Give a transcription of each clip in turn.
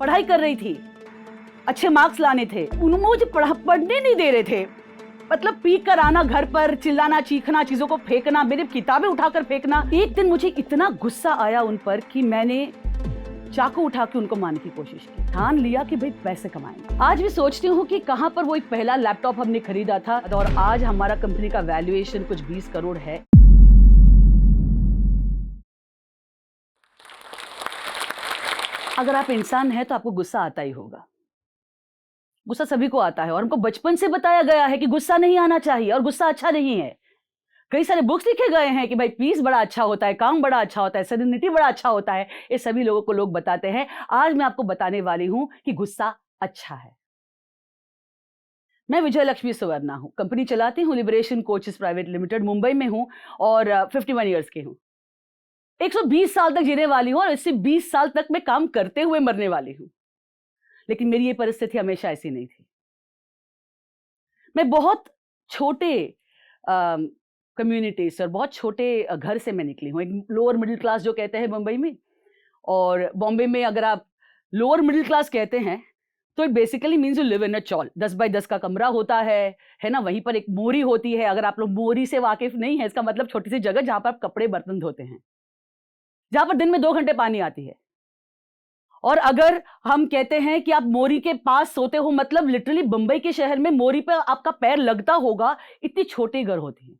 पढ़ाई कर रही थी, अच्छे मार्क्स लाने थे, उन्होंने मुझे पढ़ने नहीं दे रहे थे। मतलब पी कर आना घर पर, चिल्लाना, चीखना, चीजों को फेंकना, मेरी किताबें उठाकर फेंकना। एक दिन मुझे इतना गुस्सा आया उन पर कि मैंने चाकू उठा के उनको मारने की कोशिश की। ठान लिया कि भाई पैसे कमाएंगे। आज भी सोचती हूँ कि कहां पर वो एक पहला लैपटॉप हमने खरीदा था और आज हमारा कंपनी का वैल्यूएशन कुछ 20 करोड़ है। अगर आप इंसान हैं तो आपको गुस्सा आता ही होगा। गुस्सा सभी को आता है और हमको बचपन से बताया गया है कि गुस्सा नहीं आना चाहिए और गुस्सा अच्छा नहीं है। कई सारे बुक्स लिखे गए हैं कि भाई पीस बड़ा अच्छा होता है, काम बड़ा अच्छा होता है, सेरेनिटी बड़ा अच्छा होता है। ये सभी लोगों को लोग बताते हैं। आज मैं आपको बताने वाली हूं कि गुस्सा अच्छा है। मैं विजय लक्ष्मी सुवर्णा हूं, कंपनी चलाती हूं liberation coaches private limited, Mumbai में हूं और 51 ईयर्स की हूं। 120 साल तक जीने वाली हूं और इससे 20 साल तक मैं काम करते हुए मरने वाली हूं। लेकिन मेरी ये परिस्थिति हमेशा ऐसी नहीं थी। मैं बहुत छोटे कम्युनिटी से और बहुत छोटे घर से मैं निकली हूँ। एक लोअर मिडिल क्लास जो कहते हैं मुंबई में, और बॉम्बे में अगर आप लोअर मिडिल क्लास कहते हैं तो it basically means you live in a chawl. 10 by 10 का कमरा होता है ना। वहीं पर एक मोरी होती है। अगर आप लोग मोरी से वाकिफ नहीं है, इसका मतलब छोटी सी जगह जहां पर आप कपड़े बर्तन धोते हैं, जहां पर दिन में 2 घंटे पानी आती है। और अगर हम कहते हैं कि आप मोरी के पास सोते हो, मतलब लिटरली मुंबई के शहर में मोरी पे आपका पैर लगता होगा, इतनी छोटी घर होती है।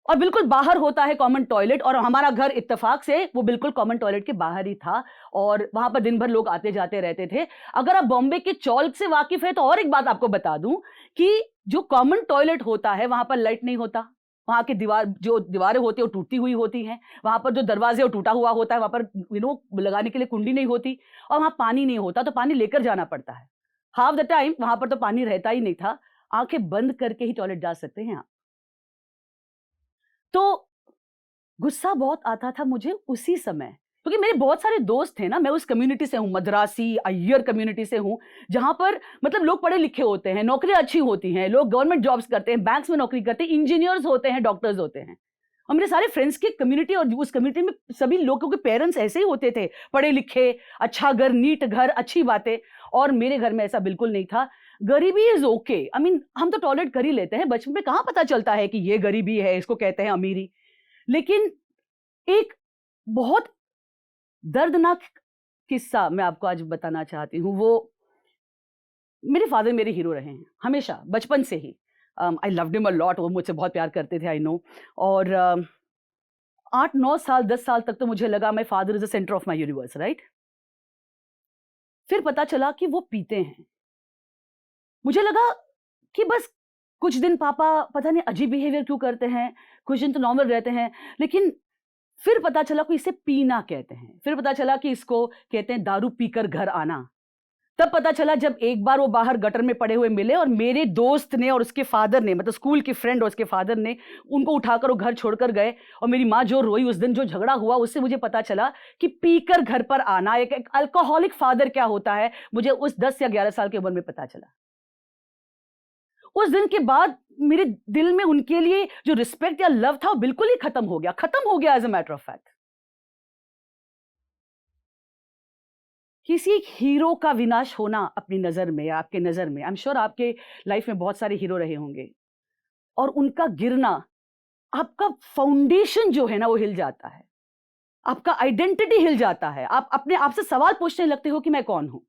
और बिल्कुल बाहर होता है कॉमन टॉयलेट, और हमारा घर इत्तेफाक से वो बिल्कुल कॉमन टॉयलेट के बाहर ही था और वहां पर दिन भर लोग आते जाते रहते थे। अगर आप बॉम्बे के चौल से वाकिफ है तो और एक बात आपको बता दूं कि जो कॉमन टॉयलेट होता है वहां पर लाइट नहीं होता। वहां की जो दीवारें होती है वो टूटी हुई होती हैं। वहां पर जो दरवाजे वो टूटा हुआ होता है। वहां पर लगाने के लिए कुंडी नहीं होती और वहां पानी नहीं होता, तो पानी लेकर जाना पड़ता है। हाफ द टाइम वहां पर तो पानी रहता ही नहीं था। आंखें बंद करके ही टॉयलेट जा सकते हैं आप। तो गुस्सा बहुत आता था मुझे उसी समय, क्योंकि मेरे बहुत सारे दोस्त थे ना। मैं उस कम्युनिटी से हूं, मद्रासी अय्यर कम्युनिटी से हूं, जहां पर मतलब लोग पढ़े लिखे होते हैं, नौकरियां अच्छी होती हैं, लोग गवर्नमेंट जॉब्स करते हैं, बैंक्स में नौकरी करते हैं, इंजीनियर्स होते हैं, डॉक्टर्स होते हैं। और मेरे सारे फ्रेंड्स की कम्युनिटी और उस कम्युनिटी में सभी लोगों के पेरेंट्स ऐसे ही होते थे, पढ़े लिखे, अच्छा घर, नीट घर, अच्छी बातें। और मेरे घर में ऐसा बिल्कुल नहीं था। गरीबी इज ओके, आई मीन हम तो टॉयलेट कर ही लेते हैं। बचपन में कहां पता चलता है कि ये गरीबी है, इसको कहते हैं अमीरी। लेकिन एक बहुत दर्दनाक किस्सा मैं आपको आज बताना चाहती हूँ। वो मेरे फादर मेरे हीरो रहे हैं हमेशा, बचपन से ही। I loved him a lot. वो मुझसे बहुत प्यार करते थे, आई नो। और 8-9 साल 10 साल तक तो मुझे लगा my father is the centre of my universe, right. फिर पता चला कि वो पीते हैं। मुझे लगा कि बस कुछ दिन पापा पता नहीं अजीब बिहेवियर क्यों करते हैं, कुछ दिन तो नॉर्मल रहते हैं। लेकिन फिर पता चला कि इसे पीना कहते हैं। फिर पता चला कि इसको कहते हैं दारू पीकर घर आना। तब पता चला जब एक बार वो बाहर गटर में पड़े हुए मिले और मेरे दोस्त ने और उसके फादर ने, मतलब स्कूल की फ्रेंड और उसके फादर ने उनको उठाकर वो घर छोड़कर गए। और मेरी माँ जो रोई उस दिन, जो झगड़ा हुआ, उससे मुझे पता चला कि पीकर घर पर आना, एक अल्कोहलिक फादर क्या होता है, मुझे उस 10 या 11 साल की उम्र में पता चला। उस दिन के बाद मेरे दिल में उनके लिए जो रिस्पेक्ट या लव था वो बिल्कुल ही खत्म हो गया as a matter of fact. किसी एक हीरो का विनाश होना अपनी नजर में या आपके नजर में, आई एम श्योर आपके लाइफ में बहुत सारे हीरो रहे होंगे, और उनका गिरना आपका फाउंडेशन जो है ना वो हिल जाता है, आपका आइडेंटिटी हिल जाता है। आप अपने आप से सवाल पूछने लगते हो कि मैं कौन हूं।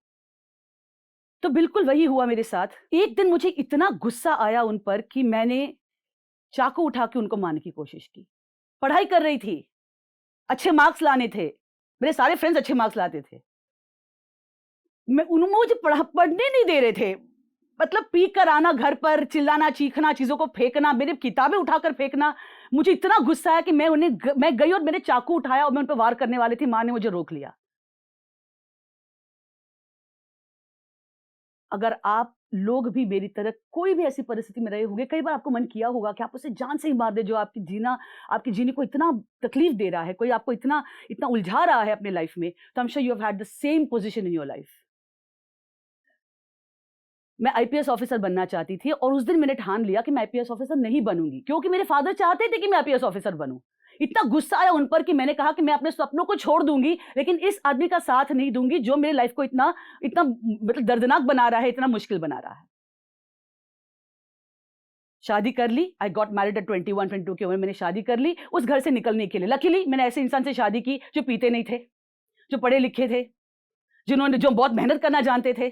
तो बिल्कुल वही हुआ मेरे साथ। एक दिन मुझे इतना गुस्सा आया उन पर कि मैंने चाकू उठा के उनको मारने की कोशिश की। पढ़ाई कर रही थी, अच्छे मार्क्स लाने थे, मेरे सारे फ्रेंड्स अच्छे मार्क्स लाते थे, उन्होंने मुझे पढ़ने नहीं दे रहे थे। मतलब पी कर आना घर पर, चिल्लाना, चीखना, चीजों को फेंकना, मेरी किताबें उठाकर फेंकना। मुझे इतना गुस्सा आया कि मैं गई और मैंने चाकू उठाया और मैं उन पर वार करने वाली थी। मां ने मुझे रोक लिया। अगर आप लोग भी मेरी तरह कोई भी ऐसी परिस्थिति में रहे होंगे, कई बार आपको मन किया होगा कि आप उसे जान से ही मार दे, जो आपकी जीने को इतना तकलीफ दे रहा है, कोई आपको इतना इतना उलझा रहा है अपने लाइफ में। तो I am sure you have had the same position in your life. मैं आईपीएस ऑफिसर बनना चाहती थी और उस दिन मैंने ठान लिया कि मैं आईपीएस ऑफिसर नहीं बनूंगी, क्योंकि मेरे फादर चाहते थे कि मैं आईपीएस ऑफिसर बनूं। इतना गुस्सा आया उन पर कि मैंने कहा कि मैं अपने सपनों को छोड़ दूंगी, लेकिन इस आदमी का साथ नहीं दूंगी जो मेरी लाइफ को इतना इतना मतलब दर्दनाक बना रहा है, इतना मुश्किल बना रहा है। शादी कर ली। आई गॉट मैरिड एट 21-22 की उम्र में मैंने शादी कर ली उस घर से निकलने के लिए। लकीली मैंने ऐसे इंसान से शादी की जो पीते नहीं थे, जो पढ़े लिखे थे, जो बहुत मेहनत करना जानते थे,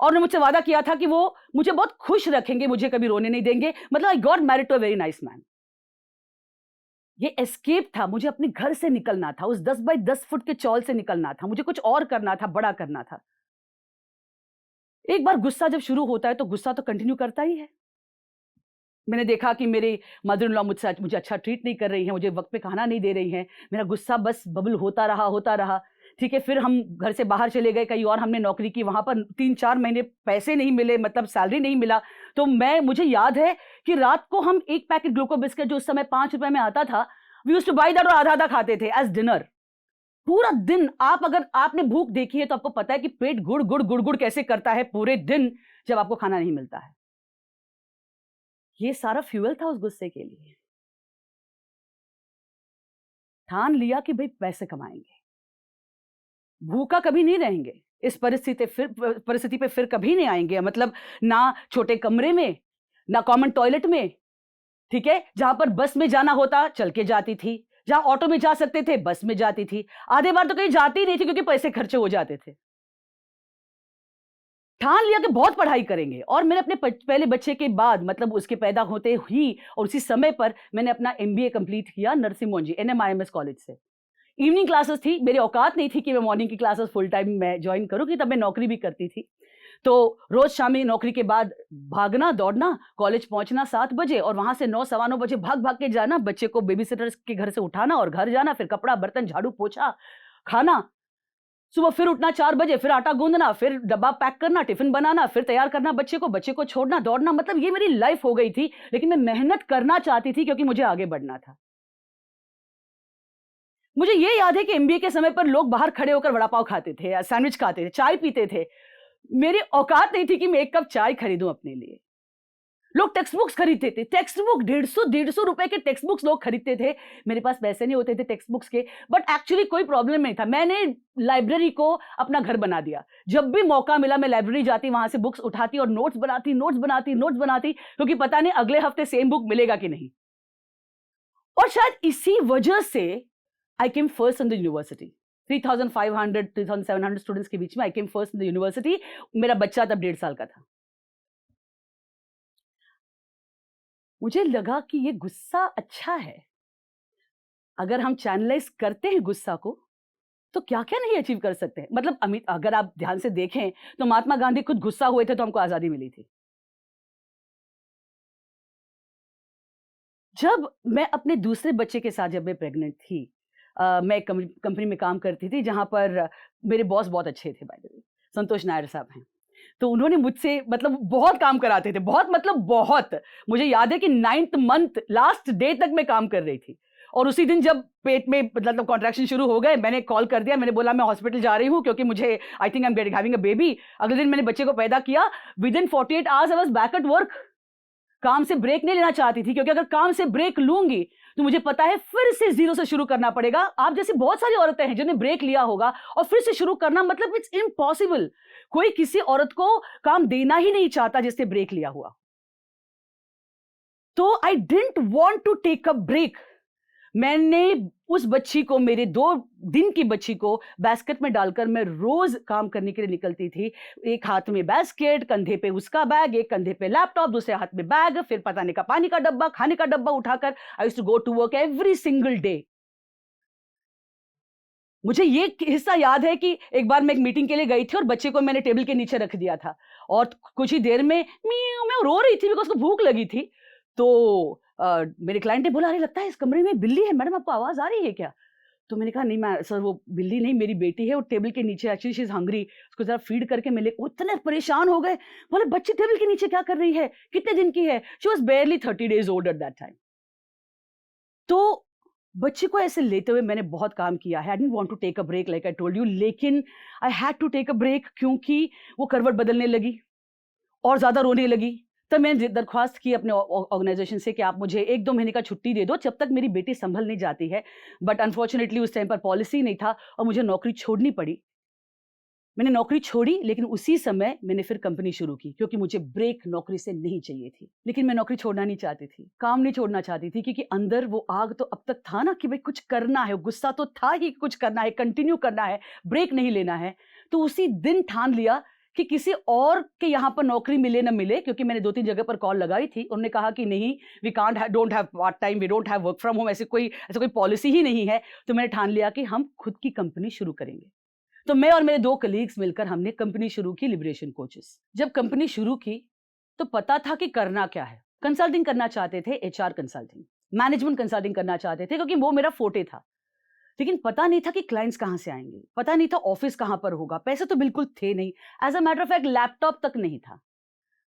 और उन्होंने मुझसे वादा किया था कि वो मुझे बहुत खुश रखेंगे, मुझे कभी रोने नहीं देंगे। मतलब I got married to a very nice man. ये एस्केप था, मुझे अपने घर से निकलना था, उस 10 बाय 10 फुट के चौल से निकलना था, मुझे कुछ और करना था, बड़ा करना था। एक बार गुस्सा जब शुरू होता है तो गुस्सा तो कंटिन्यू करता ही है। मैंने देखा कि मेरे मदर इन लॉ मुझे अच्छा ट्रीट नहीं कर रही हैं, मुझे वक्त पे खाना नहीं दे रही हैं, मेरा गुस्सा बस बबल होता रहा। ठीक है, फिर हम घर से बाहर चले गए, कहीं और हमने नौकरी की, वहां पर 3-4 महीने पैसे नहीं मिले, मतलब सैलरी नहीं मिला। तो मुझे याद है कि रात को हम एक पैकेट ग्लूको बिस्किट जो उस समय 5 रुपए में आता था, we used to buy that, और आधा खाते थे एज डिनर। पूरा दिन अगर आपने भूख देखी है तो आपको पता है कि पेट गुड़ गुड़ गुड़ गुड़ कैसे करता है पूरे दिन जब आपको खाना नहीं मिलता है। ये सारा फ्यूल था उस गुस्से के लिए। ठान लिया कि भाई पैसे कमाएंगे, भूखा कभी नहीं रहेंगे, इस परिस्थिति पे फिर कभी नहीं आएंगे। मतलब ना छोटे कमरे में, ना कॉमन टॉयलेट में, ठीक है, जहां पर बस में जाना होता चल के जाती थी, जहां ऑटो में जा सकते थे बस में जाती थी, आधे बार तो कहीं जाती ही नहीं थी क्योंकि पैसे खर्चे हो जाते थे। ठान लिया कि बहुत पढ़ाई करेंगे, और मैंने अपने पहले बच्चे के बाद, मतलब उसके पैदा होते ही और उसी समय पर मैंने अपना MBA कंप्लीट किया नरसिंह मोहन NMIMS कॉलेज से। इवनिंग क्लासेस थी, मेरी औकात नहीं थी कि मैं मॉर्निंग की क्लासेस फुल टाइम मैं ज्वाइन करूं, कि तब मैं नौकरी भी करती थी। तो रोज शाम में नौकरी के बाद भागना दौड़ना, कॉलेज पहुंचना 7 बजे, और वहां से 9 सवा 9 बजे भाग भाग के जाना, बच्चे को बेबीसिटर्स के घर से उठाना और घर जाना, फिर कपड़ा बर्तन झाड़ू पोछा, खाना, सुबह फिर उठना 4 बजे, फिर आटा गूंदना, फिर डब्बा पैक करना, टिफिन बनाना, फिर तैयार करना बच्चे को छोड़ना, दौड़ना। मतलब ये मेरी लाइफ हो गई थी, लेकिन मैं मेहनत करना चाहती थी क्योंकि मुझे आगे बढ़ना था। मुझे ये याद है कि MBA के समय पर लोग बाहर खड़े होकर वड़ा पाव खाते थे या सैंडविच खाते थे, चाय पीते थे। मेरी औकात नहीं थी कि मैं 1 कप चाय खरीदूं अपने लिए। लोग टेक्स्ट बुक्स खरीदते थे, टेक्स्ट बुक 150 रुपए के टेक्स्ट बुक्स लोग खरीदते थे। मेरे पास पैसे नहीं होते थे टेक्स्ट बुक्स के, बट एक्चुअली कोई प्रॉब्लम नहीं था। मैंने लाइब्रेरी को अपना घर बना दिया। जब भी मौका मिला मैं लाइब्रेरी जाती, वहां से बुक्स उठाती और नोट्स बनाती, क्योंकि पता नहीं अगले हफ्ते सेम बुक मिलेगा कि नहीं। और शायद इसी वजह से I came first in the university. 3,500-3,700 students के बीच में I came first in the university. मेरा बच्चा तब 1.5 साल का था। मुझे लगा कि ये गुस्सा अच्छा है, अगर हम चैनलाइज करते हैं गुस्सा को तो क्या क्या नहीं अचीव कर सकते हैं। मतलब अगर आप ध्यान से देखें तो महात्मा गांधी खुद गुस्सा हुए थे तो हमको आजादी मिली थी। जब मैं अपने दूसरे बच्चे के साथ, जब मैं प्रेग्नेंट थी, मैं एक कंपनी में काम करती थी जहां पर मेरे बॉस बहुत अच्छे थे, बाय द वे, संतोष नायर साहब हैं। तो उन्होंने मुझसे मतलब बहुत काम कराते थे, बहुत मतलब बहुत। मुझे याद है कि 9th मंथ लास्ट डे तक मैं काम कर रही थी, और उसी दिन जब पेट में मतलब कॉन्ट्रैक्शन शुरू हो गए, मैंने कॉल कर दिया, मैंने बोला मैं हॉस्पिटल जा रही हूँ क्योंकि मुझे I think I am having a baby. अगले दिन मैंने बच्चे को पैदा किया, with in 48 hours I was back at work. काम से ब्रेक नहीं लेना चाहती थी, क्योंकि अगर काम से ब्रेक लूंगी तो मुझे पता है फिर से जीरो से शुरू करना पड़ेगा। आप जैसी बहुत सारी औरतें हैं जिन्हें ब्रेक लिया होगा और फिर से शुरू करना, मतलब इट्स इम्पॉसिबल। कोई किसी औरत को काम देना ही नहीं चाहता जिससे ब्रेक लिया हुआ। तो I didn't want to take a break. मैंने उस बच्ची को, मेरे 2 दिन की बच्ची को बास्केट में डालकर मैं रोज काम करने के लिए निकलती थी। एक हाथ में बास्केट, कंधे पे उसका बैग, एक कंधे पे लैपटॉप, दूसरे हाथ में बैग, फिर पताने का पानी का डब्बा, खाने का डब्बा उठाकर I used to go to work every single day. मुझे ये हिस्सा याद है कि एक बार मैं एक मीटिंग के लिए गई थी और बच्चे को मैंने टेबल के नीचे रख दिया था, और कुछ ही देर में मैं रो रही थी बिकॉज उसको भूख लगी थी। तो मेरे क्लाइंट ने बोला, अरे लगता है इस कमरे में बिल्ली है, मैडम आपको आवाज आ रही है क्या? तो मैंने कहा नहीं मैं सर, वो बिल्ली नहीं, मेरी बेटी है, वो टेबल के नीचे, एक्चुअली शी इज हंग्री, उसको जरा फीड करके मिले। वो इतने परेशान हो गए, बोले बच्ची टेबल के नीचे क्या कर रही है, कितने दिन की है? She was बेयरली 30 days old at that time. तो बच्चे को ऐसे लेते हुए मैंने बहुत काम किया है। I didn't want to take a break like I told you, लेकिन I had to take a break, क्योंकि वो करवट बदलने लगी और ज्यादा रोने लगी। तब मैंने दरख्वास्त की अपने ऑर्गेनाइजेशन से कि आप मुझे 1-2 महीने का छुट्टी दे दो जब तक मेरी बेटी संभल नहीं जाती है। बट अनफॉर्चुनेटली उस टाइम पर पॉलिसी नहीं था और मुझे नौकरी छोड़नी पड़ी। मैंने नौकरी छोड़ी, लेकिन उसी समय मैंने फिर कंपनी शुरू की, क्योंकि मुझे ब्रेक नौकरी से नहीं चाहिए थी। लेकिन मैं नौकरी छोड़ना नहीं चाहती थी, काम नहीं छोड़ना चाहती थी, क्योंकि अंदर वो आग तो अब तक था ना कि भाई कुछ करना है, गुस्सा तो था ही, कुछ करना है, कंटिन्यू करना है, ब्रेक नहीं लेना है। तो उसी दिन ठान लिया कि किसी और के यहाँ पर नौकरी मिले ना मिले, क्योंकि मैंने 2-3 जगह पर कॉल लगाई थी, उन्होंने कहा कि नहीं, we can't don't have part time, we don't have work from home, ऐसी कोई पॉलिसी ही नहीं है। तो मैंने ठान लिया कि हम खुद की कंपनी शुरू करेंगे। तो मैं और मेरे 2 कलीग्स मिलकर हमने कंपनी शुरू की, लिबरेशन कोचेस। जब कंपनी शुरू की तो पता था कि करना क्या है। कंसल्टिंग करना चाहते थे, एचआर कंसल्टिंग, मैनेजमेंट कंसल्टिंग करना चाहते थे, क्योंकि वो मेरा फोटे था। लेकिन पता नहीं था कि क्लाइंट्स कहाँ से आएंगे, पता नहीं था ऑफिस कहाँ पर होगा, पैसे तो बिल्कुल थे नहीं। As a matter of fact laptop तक नहीं था।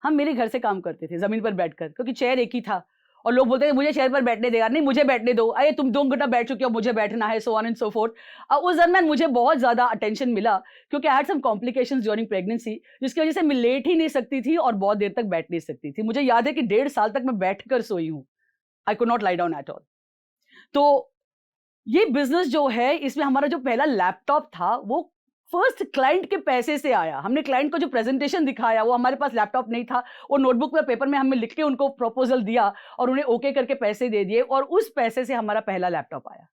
हम मेरे घर से काम करते थे, जमीन पर बैठकर, क्योंकि चेयर एक ही था। और लोग बोलते थे मुझे चेयर पर बैठने दे यार, नहीं मुझे बैठने दो, अरे तुम 2 घंटा बैठ चुके हो, मुझे बैठना है, so on and so forth. उस दरमियान मुझे बहुत ज्यादा अटेंशन मिला, क्योंकि I had some complications during pregnancy, जिसकी वजह से मैं लेट ही नहीं सकती थी और बहुत देर तक बैठ नहीं सकती थी। मुझे याद है कि 1.5 साल तक मैं बैठकर सोई हूँ। I could not lie down at all. तो ये बिजनेस जो है, इसमें हमारा जो पहला लैपटॉप था वो फर्स्ट क्लाइंट के पैसे से आया। हमने क्लाइंट को जो प्रेजेंटेशन दिखाया, वो हमारे पास लैपटॉप नहीं था, वो नोटबुक पर पेपर में हमने लिख के उनको प्रपोजल दिया और उन्हें ओके करके पैसे दे दिए, और उस पैसे से हमारा पहला लैपटॉप आया।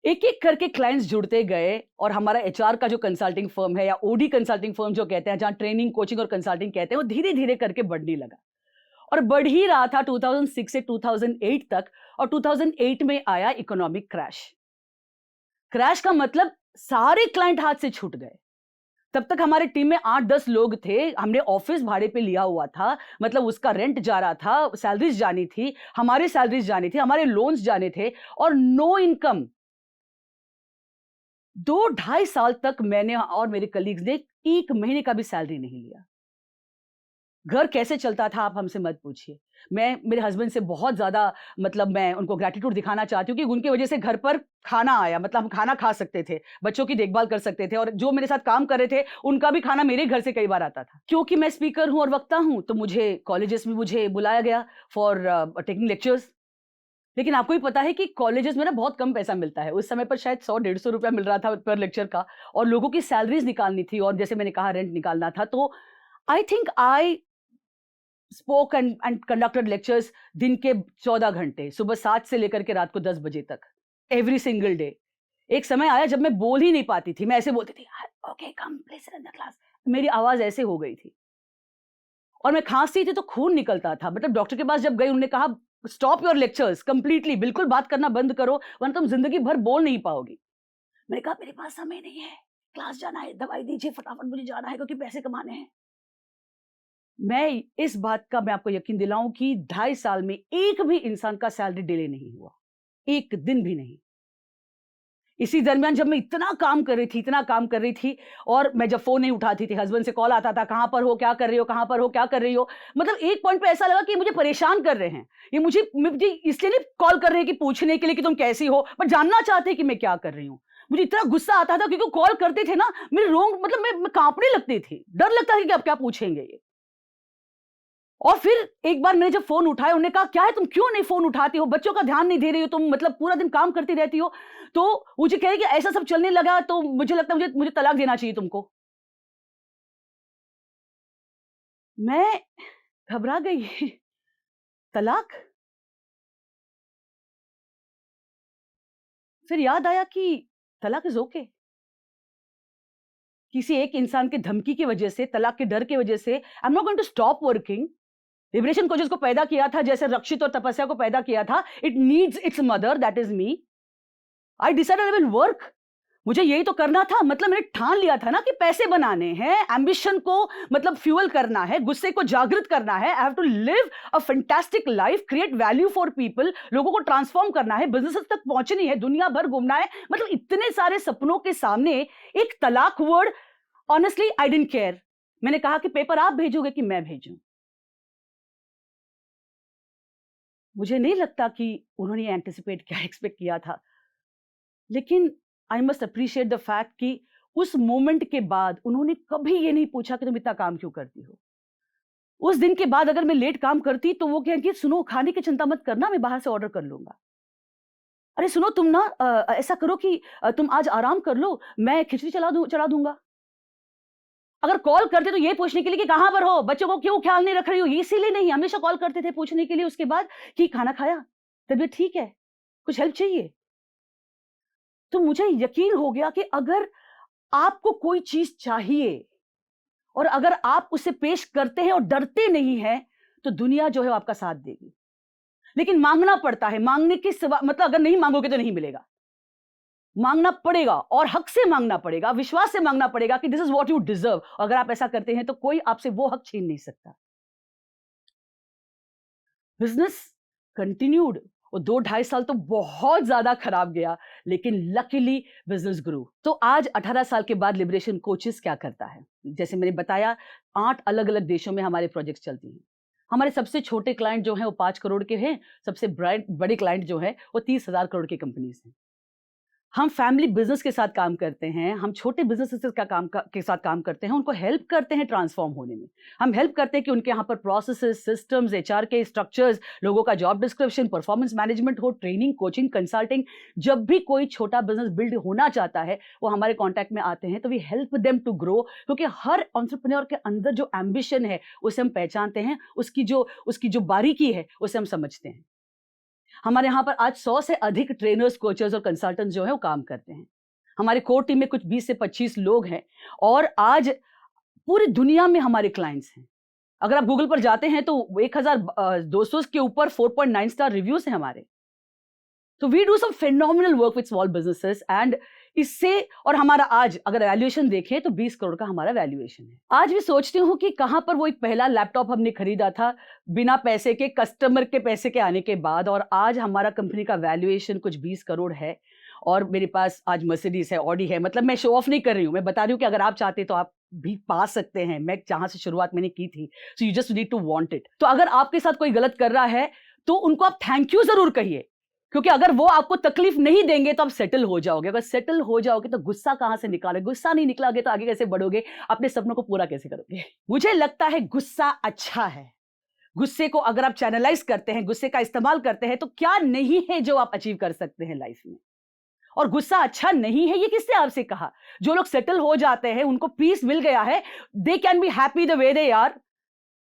एक एक करके क्लाइंट्स जुड़ते गए, और हमारा एचआर का जो कंसल्टिंग फर्म है, या ओडी कंसल्टिंग फर्म जो कहते हैं, जहां ट्रेनिंग, कोचिंग और कंसल्टिंग कहते हैं, वो धीरे धीरे करके बढ़ने लगा और बढ़ ही रहा था 2006 से 2008 तक। और 2008 में आया इकोनॉमिक क्रैश। क्रैश का मतलब सारे क्लाइंट हाथ से छूट गए। तब तक हमारे टीम में 8-10 लोग थे, हमने ऑफिस भाड़े पे लिया हुआ था, मतलब उसका रेंट जा रहा था, सैलरीज जानी थी, हमारी सैलरीज जानी थी, हमारे लोन्स जाने थे, और नो इनकम। 2-2.5 साल तक मैंने और मेरे कलीग्स ने 1 महीने का भी सैलरी नहीं लिया। घर कैसे चलता था आप हमसे मत पूछिए। मैं मेरे हस्बैंड से बहुत ज़्यादा, मतलब मैं उनको ग्रैटिट्यूड दिखाना चाहती हूँ कि उनकी वजह से घर पर खाना आया, मतलब हम खाना खा सकते थे, बच्चों की देखभाल कर सकते थे, और जो मेरे साथ काम कर रहे थे उनका भी खाना मेरे घर से कई बार आता था। क्योंकि मैं स्पीकर हूँ और वक्ता हूँ, तो मुझे कॉलेजेस में मुझे बुलाया गया फॉर टेकिंग लेक्चर्स। लेकिन आपको भी पता है कि कॉलेजेस में ना बहुत कम पैसा मिलता है। उस समय पर शायद 100-150 रुपया मिल रहा था पर लेक्चर का, और लोगों की सैलरीज निकालनी थी, और जैसे मैंने कहा रेंट निकालना था। तो I think I spoke and conducted lectures दिन के 14 घंटे, सुबह 7 से लेकर के रात को 10 बजे तक, एवरी सिंगल डे। एक समय आया जब मैं बोल ही नहीं पाती थी, मैं ऐसे बोलती थी, okay come please in the class. मेरी आवाज ऐसे हो गई थी, और मैं खांसती थी तो खून निकलता था। मतलब डॉक्टर के पास जब गई, उन्होंने कहा स्टॉप योर लेक्चर्स कंप्लीटली, बिल्कुल बात करना बंद करो, वरना तुम जिंदगी भर बोल नहीं पाओगी। मैंने कहा मेरे पास समय नहीं है, क्लास जाना है, दवाई दीजिए फटाफट, मुझे जाना है क्योंकि पैसे कमाने हैं। मैं इस बात का मैं आपको यकीन दिलाऊं कि 2.5 साल में एक भी इंसान का सैलरी डिले नहीं हुआ, एक दिन भी नहीं। इसी दरमियान जब मैं इतना काम कर रही थी, इतना काम कर रही थी, और मैं जब फोन नहीं उठाती थी, हस्बैंड से कॉल आता था, कहां पर हो, क्या कर रही हो, कहां पर हो, क्या कर रही हो। मतलब एक पॉइंट पे ऐसा लगा कि मुझे परेशान कर रहे हैं, ये मुझे इसलिए नहीं कॉल कर रहे हैं कि पूछने के लिए कि तुम कैसी हो, पर जानना चाहते हैं कि मैं क्या कर रही हूँ। मुझे इतना गुस्सा आता था, क्योंकि कॉल करते थे ना, मेरे रोंग, मतलब मैं कांपने लगती थी, डर लगता था कि अब क्या पूछेंगे ये। और फिर एक बार मैंने जब फोन उठाया, उन्होंने कहा क्या है, तुम क्यों नहीं फोन उठाती हो, बच्चों का ध्यान नहीं दे रही हो तुम, मतलब पूरा दिन काम करती रहती हो। तो मुझे कह रही कि ऐसा सब चलने लगा तो मुझे लगता है मुझे तलाक देना चाहिए तुमको। मैं घबरा गई। तलाक। फिर याद आया कि तलाक इज ओके। किसी एक इंसान की धमकी की वजह से, तलाक के डर की वजह से, I am not going to stop working. Liberation coaches को पैदा किया था जैसे रक्षित और तपस्या को पैदा किया था, it needs it's mother, that is me. I decided I will work. मुझे यही तो करना था, मतलब मैंने ठान लिया था ना कि पैसे बनाने हैं, एम्बिशन को मतलब फ्यूल करना है, गुस्से को जागृत करना है। I have to live a fantastic life, create value for people, लोगों को ट्रांसफॉर्म करना है, बिजनेसेस तक पहुंचनी है, दुनिया भर घूमना है, मतलब इतने सारे सपनों के सामने एक तलाक word, honestly I didn't care. मैंने कहा कि पेपर आप भेजोगे कि मैं भेजूं। मुझे नहीं लगता कि उन्होंने एंटिसिपेट क्या एक्सपेक्ट किया था, लेकिन I must appreciate the fact कि उस मोमेंट के बाद उन्होंने कभी ये नहीं पूछा कि तुम इतना काम क्यों करती हो। उस दिन के बाद अगर मैं लेट काम करती तो वो कहें कि सुनो, खाने की चिंता मत करना, मैं बाहर से ऑर्डर कर लूंगा। अरे सुनो, तुम ना ऐसा करो कि तुम आज आराम कर लो, मैं खिचड़ी चढ़ा दूंगा। अगर कॉल करते तो ये पूछने के लिए कि कहां पर हो, बच्चों को क्यों ख्याल नहीं रख रही हो, इसीलिए नहीं, हमेशा कॉल करते थे पूछने के लिए उसके बाद कि खाना खाया, तबीयत ठीक है, कुछ हेल्प चाहिए। तो मुझे यकीन हो गया कि अगर आपको कोई चीज चाहिए और अगर आप उसे पेश करते हैं और डरते नहीं हैं, तो दुनिया जो है वो आपका साथ देगी। लेकिन मांगना पड़ता है, मांगने के सिवा मतलब अगर नहीं मांगोगे तो नहीं मिलेगा, मांगना पड़ेगा और हक से मांगना पड़ेगा, विश्वास से मांगना पड़ेगा कि this is what you deserve. अगर आप ऐसा करते हैं तो कोई आपसे वो हक छीन नहीं सकता। बिजनेस कंटिन्यूड और 2-2.5 साल तो बहुत ज्यादा खराब गया, लेकिन लकीली बिजनेस ग्रू। तो आज 18 साल के बाद लिबरेशन कोचेस क्या करता है, जैसे मैंने बताया 8 अलग अलग देशों में हमारे प्रोजेक्ट्स चलती हैं। हमारे सबसे छोटे क्लाइंट जो हैं वो 5 करोड़ के हैं, सबसे बड़े क्लाइंट जो है वो 30,000 करोड़ की कंपनीज हैं। हम फैमिली बिजनेस के साथ काम करते हैं, हम छोटे बिजनेसेस के साथ काम करते हैं, उनको हेल्प करते हैं ट्रांसफॉर्म होने में। हम हेल्प करते हैं कि उनके यहाँ पर प्रोसेसेस, सिस्टम्स, एचआर के स्ट्रक्चर्स, लोगों का जॉब डिस्क्रिप्शन, परफॉर्मेंस मैनेजमेंट हो, ट्रेनिंग, कोचिंग, कंसल्टिंग, जब भी कोई छोटा बिजनेस बिल्ड होना चाहता है वो हमारे कॉन्टैक्ट में आते हैं, तो we help them to grow. क्योंकि हर एंटरप्रेन्योर के अंदर जो एम्बिशन है उसे हम पहचानते हैं, उसकी जो बारीकी है उसे हम समझते हैं। हमारे यहाँ पर आज 100 से अधिक ट्रेनर्स, कोचेस और कंसल्टेंट्स जो है वो काम करते हैं। हमारे कोर टीम में कुछ 20 से 25 लोग हैं और आज पूरी दुनिया में हमारे क्लाइंट्स हैं। अगर आप गूगल पर जाते हैं तो 1200 के ऊपर 4.9 स्टार रिव्यूज हैं हमारे। तो we do some phenomenal work with small businesses and इससे, और हमारा आज अगर वैल्यूएशन देखें तो 20 करोड़ का हमारा वैल्यूएशन है। आज भी सोचती हूँ कि कहाँ पर वो एक पहला लैपटॉप हमने खरीदा था बिना पैसे के, कस्टमर के पैसे के आने के बाद, और आज हमारा कंपनी का वैल्यूएशन कुछ 20 करोड़ है और मेरे पास आज मर्सिडीज है, ऑडी है। मतलब मैं शो ऑफ नहीं कर रही हूँ, मैं बता रही हूँ कि अगर आप चाहते तो आप भी पा सकते हैं। मैं जहां से शुरुआत मैंने की थी, so you just need to want it. तो अगर आपके साथ कोई गलत कर रहा है तो उनको आप थैंक यू जरूर कहिए, क्योंकि अगर वो आपको तकलीफ नहीं देंगे तो आप सेटल हो जाओगे। अगर सेटल हो जाओगे तो गुस्सा कहां से निकालोगे? गुस्सा नहीं निकलोगे तो आगे कैसे बढ़ोगे? अपने सपनों को पूरा कैसे करोगे? मुझे लगता है गुस्सा अच्छा है। गुस्से को अगर आप चैनलाइज करते हैं, गुस्से का इस्तेमाल करते हैं, तो क्या नहीं है जो आप अचीव कर सकते हैं लाइफ में। और गुस्सा अच्छा नहीं है ये किसने आपसे कहा? जो लोग सेटल हो जाते हैं, उनको पीस मिल गया है, they can be happy the way they are.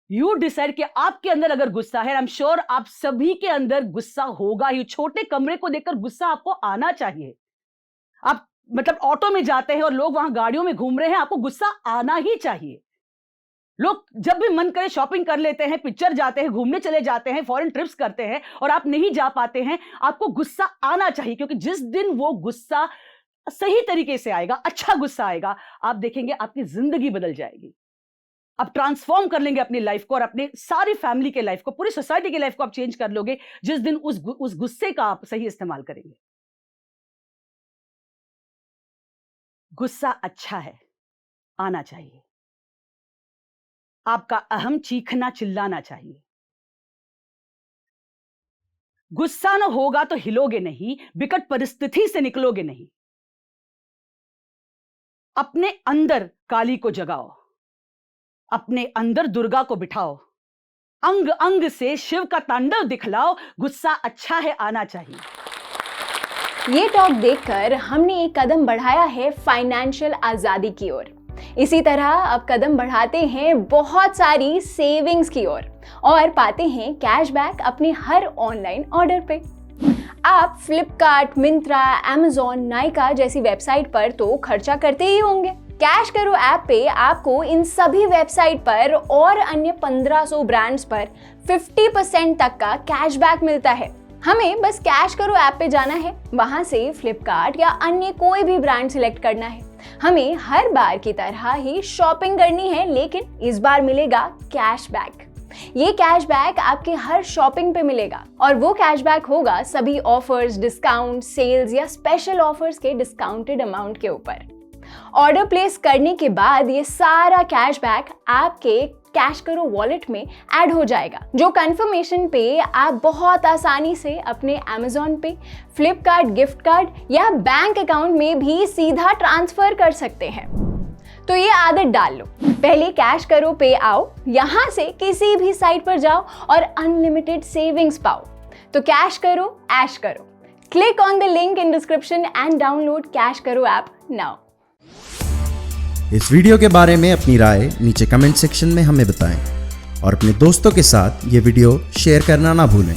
You decide कि आपके अंदर अगर गुस्सा है, आई एम श्योर आप सभी के अंदर गुस्सा होगा ही। छोटे कमरे को देखकर गुस्सा आपको आना चाहिए। आप मतलब ऑटो में जाते हैं और लोग वहां गाड़ियों में घूम रहे हैं, आपको गुस्सा आना ही चाहिए। लोग जब भी मन करे शॉपिंग कर लेते हैं, पिक्चर जाते हैं, घूमने चले जाते हैं, फॉरेन ट्रिप्स करते हैं, और आप नहीं जा पाते हैं, आपको गुस्सा आना चाहिए। क्योंकि जिस दिन वो गुस्सा सही तरीके से आएगा, अच्छा गुस्सा आएगा, आप देखेंगे आपकी जिंदगी बदल जाएगी। आप ट्रांसफॉर्म कर लेंगे अपनी लाइफ को और अपने सारी फैमिली के लाइफ को, पूरी सोसाइटी की लाइफ को आप चेंज कर लोगे जिस दिन उस गुस्से का आप सही इस्तेमाल करेंगे। गुस्सा अच्छा है, आना चाहिए। आपका अहम चीखना चिल्लाना चाहिए। गुस्सा न होगा तो हिलोगे नहीं, विकट परिस्थिति से निकलोगे नहीं। अपने अंदर काली को जगाओ, अपने अंदर दुर्गा को बिठाओ, अंग अंग से शिव का तांडव दिखलाओ। गुस्सा अच्छा है, आना चाहिए। ये टॉक देखकर हमने एक कदम बढ़ाया है फाइनेंशियल आजादी की ओर। इसी तरह अब कदम बढ़ाते हैं बहुत सारी सेविंग्स की ओर और पाते हैं कैशबैक अपने हर ऑनलाइन ऑर्डर पे। आप फ्लिपकार्ट, मिंत्रा, अमेज़न, नाइका जैसी वेबसाइट पर तो खर्चा करते ही होंगे। कैश करो ऐप पे आपको इन सभी वेबसाइट पर और अन्य 1500 ब्रांड्स पर 50% तक का कैशबैक मिलता है। हमें बस कैश करो ऐप पे जाना है, वहां से फ्लिपकार्ट या अन्य कोई भी ब्रांड सिलेक्ट करना है। हमें हर बार की तरह ही शॉपिंग करनी है, लेकिन इस बार मिलेगा कैशबैक। ये कैशबैक आपके हर शॉपिंग पे मिलेगा और वो कैशबैक होगा सभी ऑफर्स, डिस्काउंट, सेल्स या स्पेशल ऑफर्स के डिस्काउंटेड अमाउंट के ऊपर। ऑर्डर प्लेस करने के बाद ये सारा कैशबैक आपके कैश करो वॉलेट में ऐड हो जाएगा, जो कंफर्मेशन पे आप बहुत आसानी से अपने अमेज़न पे, फ्लिपकार्ट गिफ्ट कार्ड या बैंक अकाउंट में भी सीधा ट्रांसफर कर सकते हैं। तो ये आदत डाल लो। पहले कैश करो पे आओ, यहाँ से किसी भी साइट पर जाओ और अनलिमिटेड सेविंग्स पाओ। तो कैश करो, ऐश करो। Click on the link in description and download cash करो ऐप नाउ। इस वीडियो के बारे में अपनी राय नीचे कमेंट सेक्शन में हमें बताएं और अपने दोस्तों के साथ ये वीडियो शेयर करना ना भूलें।